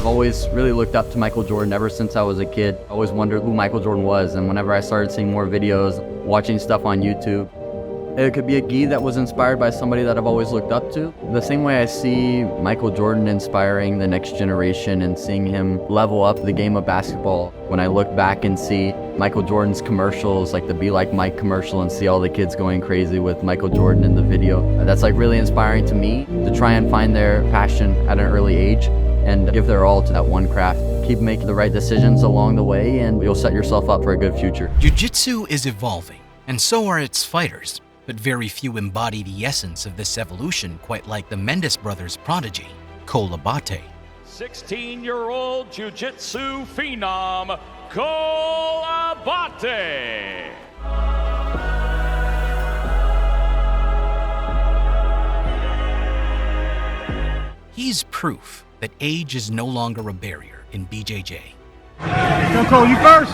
I've always really looked up to Michael Jordan ever since I was a kid. I always wondered who Michael Jordan was, and whenever I started seeing more videos, watching stuff on YouTube, it could be a gi that was inspired by somebody that I've always looked up to. The same way I see Michael Jordan inspiring the next generation and seeing him level up the game of basketball. When I look back and see Michael Jordan's commercials, like the Be Like Mike commercial, and see all the kids going crazy with Michael Jordan in the video, that's like really inspiring to me to try and find their passion at an early age and give their all to that one craft. Keep making the right decisions along the way and you'll set yourself up for a good future. Jiu-jitsu is evolving, and so are its fighters. But very few embody the essence of this evolution quite like the Mendes brothers' prodigy, Cole Abate. 16-year-old jiu-jitsu phenom, Cole Abate. He's proof that age is no longer a barrier in BJJ. Go Cole, you first!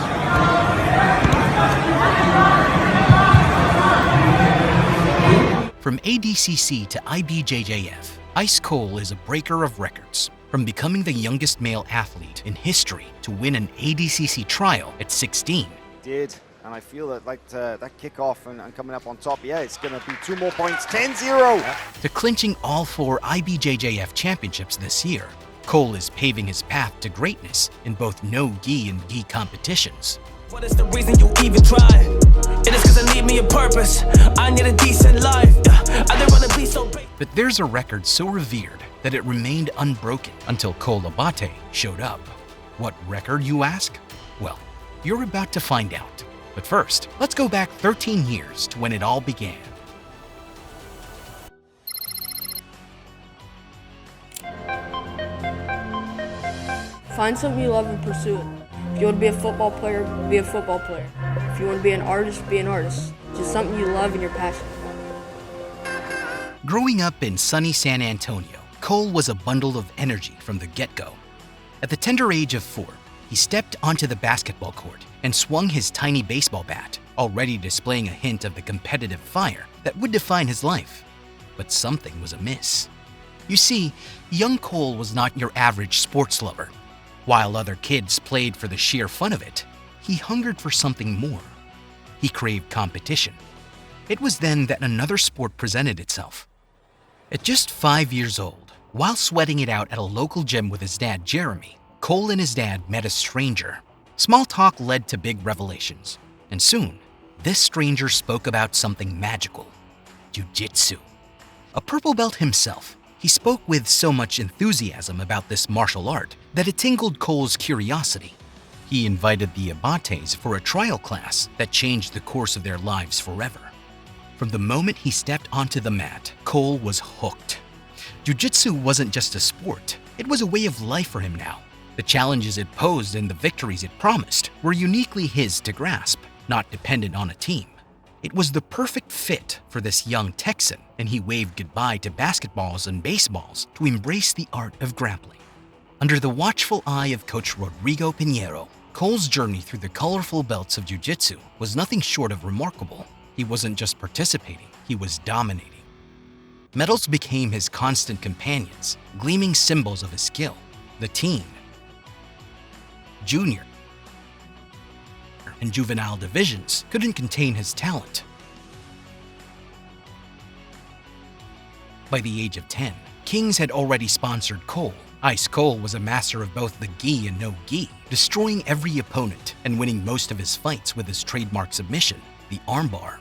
From ADCC to IBJJF, Ice Cole is a breaker of records. From becoming the youngest male athlete in history to win an ADCC trial at 16. Did, and I feel that that kickoff and coming up on top, yeah, it's going to be 2 more points, 10-0. To clinching all 4 IBJJF championships this year, Cole is paving his path to greatness in both no-gi and gi competitions. What is the reason you even try? It is cause I need me a purpose. I need a decent life. I didn't wanna be so big. But there's a record so revered that it remained unbroken until Cole Abate showed up. What record, you ask? Well, you're about to find out. But first, let's go back 13 years to when it all began. Find something you love and pursue it. If you want to be a football player, be a football player. If you want to be an artist, be an artist. Just something you love and you're passionate about. Growing up in sunny San Antonio, Cole was a bundle of energy from the get-go. At the tender age of 4, he stepped onto the basketball court and swung his tiny baseball bat, already displaying a hint of the competitive fire that would define his life. But something was amiss. You see, young Cole was not your average sports lover. While other kids played for the sheer fun of it, he hungered for something more. He craved competition. It was then that another sport presented itself. At just 5 years old, while sweating it out at a local gym with his dad, Jeremy, Cole and his dad met a stranger. Small talk led to big revelations, and soon, this stranger spoke about something magical: jiu-jitsu. A purple belt himself, he spoke with so much enthusiasm about this martial art that it tingled Cole's curiosity. He invited the Abates for a trial class that changed the course of their lives forever. From the moment he stepped onto the mat, Cole was hooked. Jiu-jitsu wasn't just a sport, it was a way of life for him now. The challenges it posed and the victories it promised were uniquely his to grasp, not dependent on a team. It was the perfect fit for this young Texan, and he waved goodbye to basketballs and baseballs to embrace the art of grappling. Under the watchful eye of Coach Rodrigo Pinheiro, Cole's journey through the colorful belts of jiu-jitsu was nothing short of remarkable. He wasn't just participating, he was dominating. Medals became his constant companions, gleaming symbols of his skill. The teen, junior, and juvenile divisions couldn't contain his talent. By the age of 10, Kings had already sponsored Cole. Ice Cole was a master of both the gi and no-gi, destroying every opponent and winning most of his fights with his trademark submission, the armbar.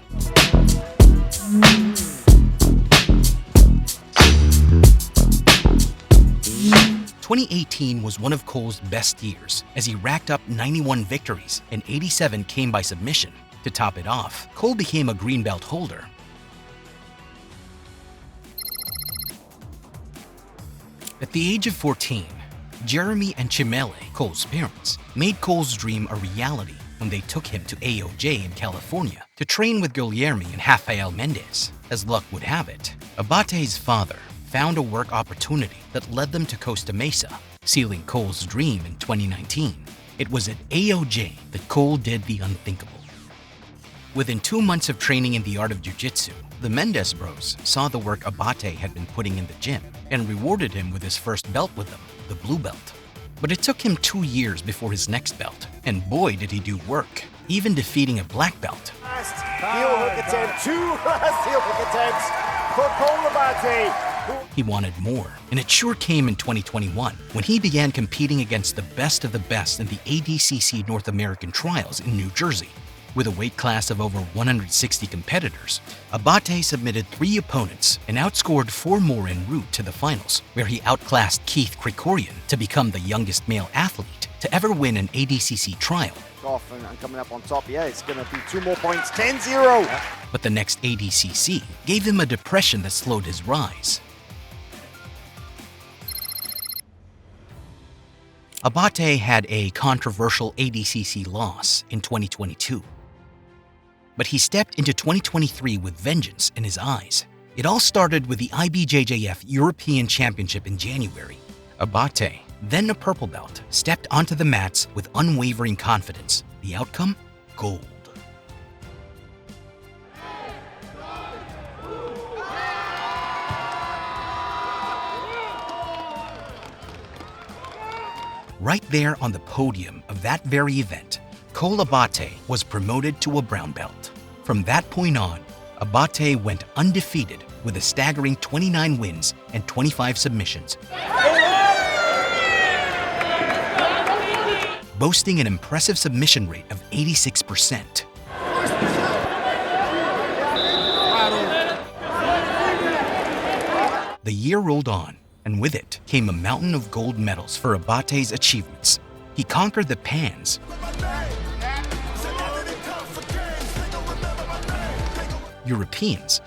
2018 was one of Cole's best years as he racked up 91 victories and 87 came by submission. To top it off, Cole became a green belt holder. At the age of 14, Jeremy and Chimele, Cole's parents, made Cole's dream a reality when they took him to AOJ in California to train with Guilherme and Rafael Mendes. As luck would have it, Abate's father found a work opportunity that led them to Costa Mesa, sealing Cole's dream in 2019. It was at AOJ that Cole did the unthinkable. Within 2 months of training in the art of jiu-jitsu, the Mendes bros saw the work Abate had been putting in the gym and rewarded him with his first belt with them, the blue belt. But it took him 2 years before his next belt, and boy did he do work, even defeating a black belt. Last heel hook attempt, 2 last heel hook attempts for Cole Abate. He wanted more, and it sure came in 2021 when he began competing against the best of the best in the ADCC North American trials in New Jersey. With a weight class of over 160 competitors, Abate submitted 3 opponents and outscored 4 more en route to the finals, where he outclassed Keith Krikorian to become the youngest male athlete to ever win an ADCC trial. Off and coming up on top, yeah, it's going to be 2 more points, 10-0. But the next ADCC gave him a depression that slowed his rise. Abate had a controversial ADCC loss in 2022. But he stepped into 2023 with vengeance in his eyes. It all started with the IBJJF European Championship in January. Abate, then a purple belt, stepped onto the mats with unwavering confidence. The outcome? Gold. Right there on the podium of that very event, Cole Abate was promoted to a brown belt. From that point on, Abate went undefeated with a staggering 29 wins and 25 submissions, boasting an impressive submission rate of 86%. The year rolled on, and with it came a mountain of gold medals for Abate's achievements. He conquered the Pans, Europeans,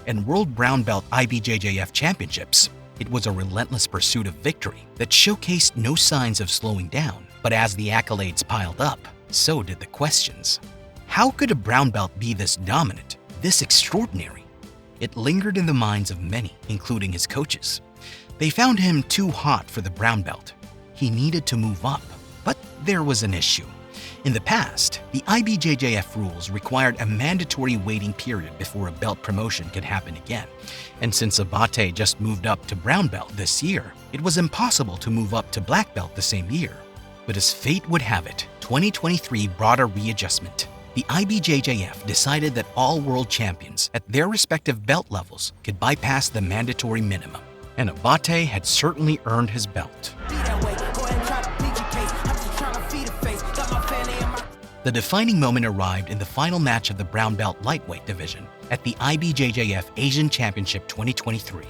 and World Brown Belt IBJJF Championships. It was a relentless pursuit of victory that showcased no signs of slowing down. But as the accolades piled up, so did the questions. How could a brown belt be this dominant, this extraordinary? It lingered in the minds of many, including his coaches. They found him too hot for the brown belt. He needed to move up. But there was an issue. In the past, the IBJJF rules required a mandatory waiting period before a belt promotion could happen again. And since Abate just moved up to brown belt this year, it was impossible to move up to black belt the same year. But as fate would have it, 2023 brought a readjustment. The IBJJF decided that all world champions at their respective belt levels could bypass the mandatory minimum. And Abate had certainly earned his belt. The defining moment arrived in the final match of the brown belt lightweight division at the IBJJF Asian Championship 2023.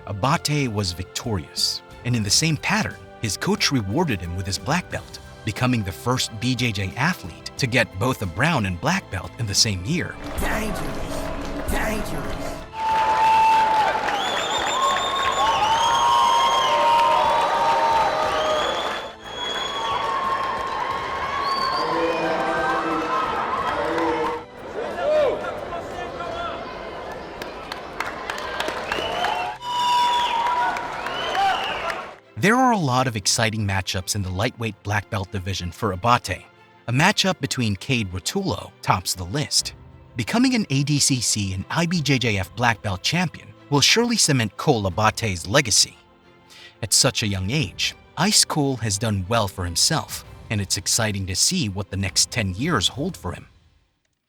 Abate was victorious, and in the same pattern, his coach rewarded him with his black belt, becoming the first BJJ athlete to get both a brown and black belt in the same year. Dangerous. Dangerous. There are a lot of exciting matchups in the lightweight black belt division for Abate. A matchup between Cade Rotullo tops the list. Becoming an ADCC and IBJJF black belt champion will surely cement Cole Abate's legacy. At such a young age, Ice Cole has done well for himself, and it's exciting to see what the next 10 years hold for him.